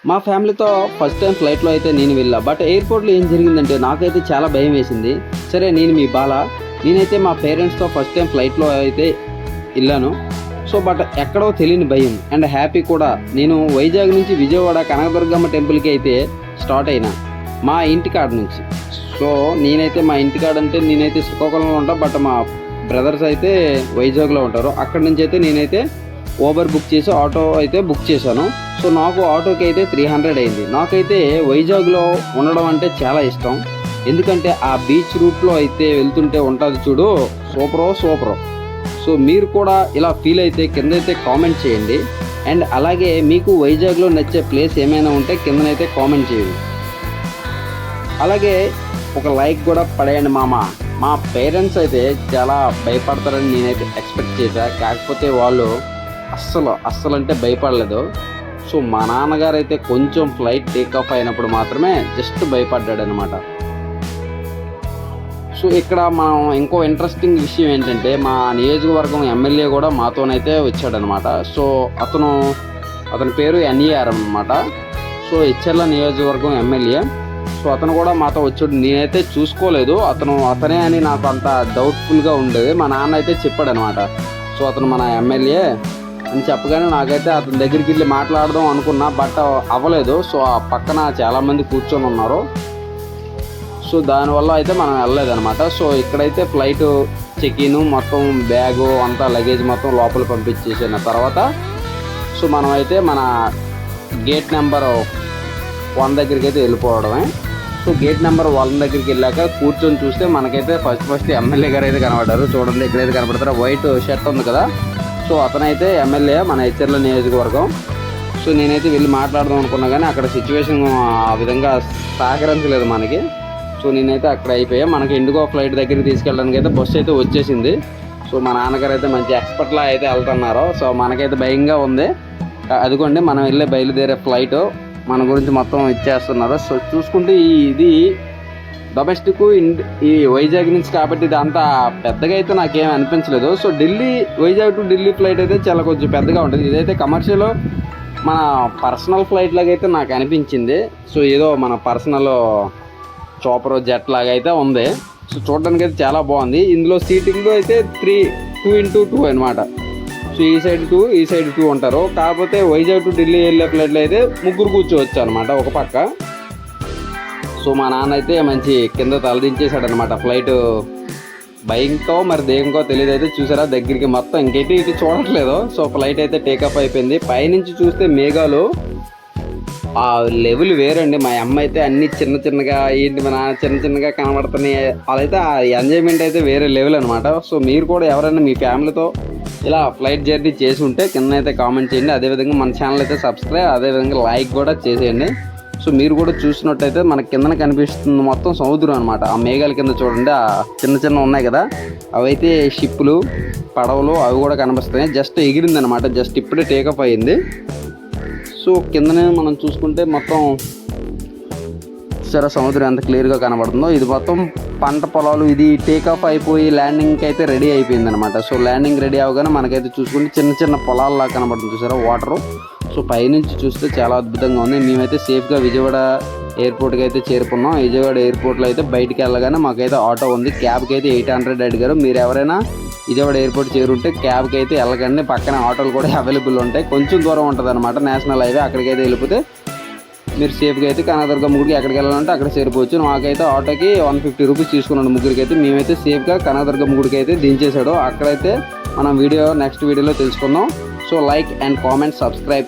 మా ఫ్యామిలీతో first time ఫ్లైట్లో అయితే నేను వెళ్ళా. బట్ ఎయిర్పోర్ట్లో ఏం జరిగిందంటే నాకైతే చాలా భయం వేసింది. సరే నేను మీ బాల, నేనైతే మా పేరెంట్స్తో ఫస్ట్ టైం ఫ్లైట్లో అయితే వెళ్ళాను. సో బట్ ఎక్కడో తెలియని భయం అండ్ హ్యాపీ కూడా. నేను వైజాగ్ నుంచి విజయవాడ కనకదుర్గమ్మ టెంపుల్కి అయితే స్టార్ట్ అయినా మా ఇంటికాడ నుంచి. సో నేనైతే మా ఇంటికాడ అంటే నేనైతే శ్రీకాకుళంలో ఉంటా, బట్ మా బ్రదర్స్ అయితే వైజాగ్లో ఉంటారు. అక్కడి నుంచి అయితే నేనైతే ఓబర్ బుక్ చేసి ఆటో అయితే బుక్ చేశాను. సో నాకు ఆటోకి అయితే 300 అయింది. నాకైతే వైజాగ్లో ఉండడం అంటే చాలా ఇష్టం. ఎందుకంటే ఆ బీచ్ రూట్లో అయితే వెళ్తుంటే ఉంటుంది చూడు, సూపరో. సో మీరు కూడా ఇలా ఫీల్ అయితే కింద అయితే కామెంట్ చేయండి. అండ్ అలాగే మీకు వైజాగ్లో నచ్చే ప్లేస్ ఏమైనా ఉంటే కిందనైతే కామెంట్ చేయండి. అలాగే ఒక లైక్ కూడా పడేయండి మామ. మా పేరెంట్స్ అయితే చాలా భయపడతారని నేనైతే ఎక్స్పెక్ట్ చేశా, కాకపోతే వాళ్ళు అస్సలు అంటే భయపడలేదు. సో మా నాన్నగారు అయితే కొంచెం ఫ్లైట్ టేక్ ఆఫ్ అయినప్పుడు మాత్రమే జస్ట్ భయపడ్డాడు అనమాట. సో ఇక్కడ మనం ఇంకో ఇంట్రెస్టింగ్ విషయం ఏంటంటే మా నియోజకవర్గం ఎమ్మెల్యే కూడా మాతోనైతే వచ్చాడనమాట. సో అతని పేరు ఎన్ఈఆర్ అనమాట. సో ఇచ్చర్ల నియోజకవర్గం ఎమ్మెల్యే. సో అతను కూడా మాతో వచ్చాడు. నేనైతే చూసుకోలేదు అతనే అని నాకు అంత డౌట్ఫుల్గా ఉండేది. మా నాన్న అయితే చెప్పాడు అనమాట. సో అతను మన ఎమ్మెల్యే అని చెప్పగానే నాకైతే అతని దగ్గరికి వెళ్ళి మాట్లాడదాం అనుకున్నా, బట్ అవ్వలేదు. సో ఆ పక్కన చాలామంది కూర్చొని ఉన్నారు. సో దానివల్ల అయితే మనం వెళ్ళలేదన్నమాట. సో ఇక్కడైతే ఫ్లైట్ చెక్-ఇన్ మొత్తం బ్యాగు అంతా లగేజ్ మొత్తం లోపల పంపించేసిన తర్వాత సో మనం అయితే మన గేట్ నెంబర్ 1 దగ్గరికి అయితే వెళ్ళిపోవడమే. సో గేట్ నెంబర్ 1 దగ్గరికి వెళ్ళాక కూర్చొని చూస్తే మనకైతే ఫస్ట్ ఎమ్మెల్యే గారు అయితే కనబడ్డారు. చూడండి ఇక్కడైతే కనబడతారు, వైట్ షర్ట్ ఉంది కదా. సో అతనైతే ఎమ్మెల్యే మన ఇచ్చర్ల నియోజకవర్గం. సో నేనైతే వెళ్ళి మాట్లాడదాం అనుకున్నా కానీ అక్కడ సిచ్యువేషన్ ఆ విధంగా సహకరించలేదు మనకి. సో నేనైతే అక్కడ అయిపోయా. మనకి ఇండిగో ఫ్లైట్ దగ్గరికి తీసుకెళ్ళడానికి అయితే బస్సు అయితే వచ్చేసింది. సో మా నాన్నగారు అయితే మంచి ఎక్స్పర్ట్లా అయితే వెళ్తున్నారు. సో మనకైతే భయంగా ఉంది. అదిగోండి మనం వెళ్ళే బయలుదేరే ఫ్లైట్ మన గురించి మొత్తం ఇచ్చేస్తున్నారు. సో చూసుకుంటే ఇది డొమెస్టిక్ ఈ వైజాగ్ నుంచి కాబట్టి ఇది అంత పెద్దగా అయితే నాకేం అనిపించలేదు. So Vizag to Delhi flight అయితే చాలా కొంచెం పెద్దగా ఉంటుంది. ఇదైతే కమర్షియల్ మన పర్సనల్ ఫ్లైట్ లాగా అయితే నాకు అనిపించింది. సో ఏదో మన పర్సనల్ చాపర్ జెట్ లాగా అయితే ఉంది. సో చూడడానికి అయితే చాలా బాగుంది. ఇందులో సీటింగ్ అయితే 2x2 అనమాట. సో ఈ సైడ్ 2 ఈ సైడ్ 2 ఉంటారు. కాకపోతే వైజాగ్ టు ఢిల్లీ వెళ్ళే ఫ్లైట్లో అయితే 3 కూర్చోవచ్చు అనమాట ఒక పక్క. సో మా నాన్న అయితే మంచి కింద తలదించేశాడు అనమాట. ఫ్లైట్ భయంతో మరి దేనికో తెలియదు అయితే చూసారా దగ్గరికి మొత్తం ఇంకైతే ఇటు చూడట్లేదు. సో ఫ్లైట్ అయితే టేకప్ అయిపోయింది. పైనుంచి చూస్తే మేఘాలు ఆ లెవెల్ వేరండి. మా అమ్మ అయితే అన్ని చిన్నగా ఏంటి మా నాన్న చిన్నగా కనబడుతున్నాయి. అదైతే ఆ ఎంజాయ్మెంట్ అయితే వేరే లెవెల్ అనమాట. సో మీరు కూడా ఎవరైనా మీ ఫ్యామిలీతో ఇలా ఫ్లైట్ జర్నీ చేసి ఉంటే కింద అయితే కామెంట్ చేయండి. అదేవిధంగా మన ఛానల్ అయితే సబ్స్క్రైబ్, అదేవిధంగా లైక్ కూడా చేసేయండి. సో మీరు కూడా చూసినట్టయితే మనకి కిందన కనిపిస్తుంది మొత్తం సముద్రం అనమాట. ఆ మేఘాల కింద చూడండి ఆ చిన్న ఉన్నాయి కదా, అవైతే షిప్పులు పడవలు అవి కూడా కనిపిస్తున్నాయి. జస్ట్ ఎగిరిందనమాట, జస్ట్ ఇప్పుడే టేకప్ అయ్యింది. సో కిందనే మనం చూసుకుంటే మొత్తం సరే సముద్రం ఎంత క్లియర్గా కనబడుతుందో. ఇది మొత్తం పంట పొలాలు. ఇది టేకాఫ్ అయిపోయి ల్యాండింగ్కి అయితే రెడీ అయిపోయింది అనమాట. సో ల్యాండింగ్ రెడీ అవగానే మనకైతే చూసుకుంటే చిన్న పొలాల్లా కనబడుతుంది చూసారా వాటరు. సో పైనుంచి చూస్తే చాలా అద్భుతంగా ఉంది. మేమైతే సేఫ్గా విజయవాడ ఎయిర్పోర్ట్కి అయితే చేరుకున్నాం. విజయవాడ ఎయిర్పోర్ట్లో అయితే బయటికి వెళ్ళగానే మాకైతే ఆటో ఉంది. క్యాబ్కి అయితే 800 అడిగారు. మీరు ఎవరైనా విజయవాడ ఎయిర్పోర్ట్ చేరుంటే క్యాబ్కి అయితే వెళ్ళకండి, పక్కన ఆటోలు కూడా అవైలబుల్ ఉంటాయి. కొంచెం దూరం ఉంటుంది అనమాట, నేషనల్ హైవే. అక్కడికైతే వెళ్ళిపోతే మీరు సేఫ్గా అయితే కనకదుర్గమ్మ గుడికి ఎక్కడికి వెళ్ళాలంటే అక్కడ చేరిపోవచ్చు. మాకైతే ఆటోకి 150 రూపీస్ తీసుకున్నాడు ముగ్గురికి అయితే. మేమైతే సేఫ్గా కనకదుర్గమ్మ గుడికి అయితే దించేశాడు. అక్కడైతే మనం నెక్స్ట్ వీడియోలో తెలుసుకుందాం. So like and comment, subscribe.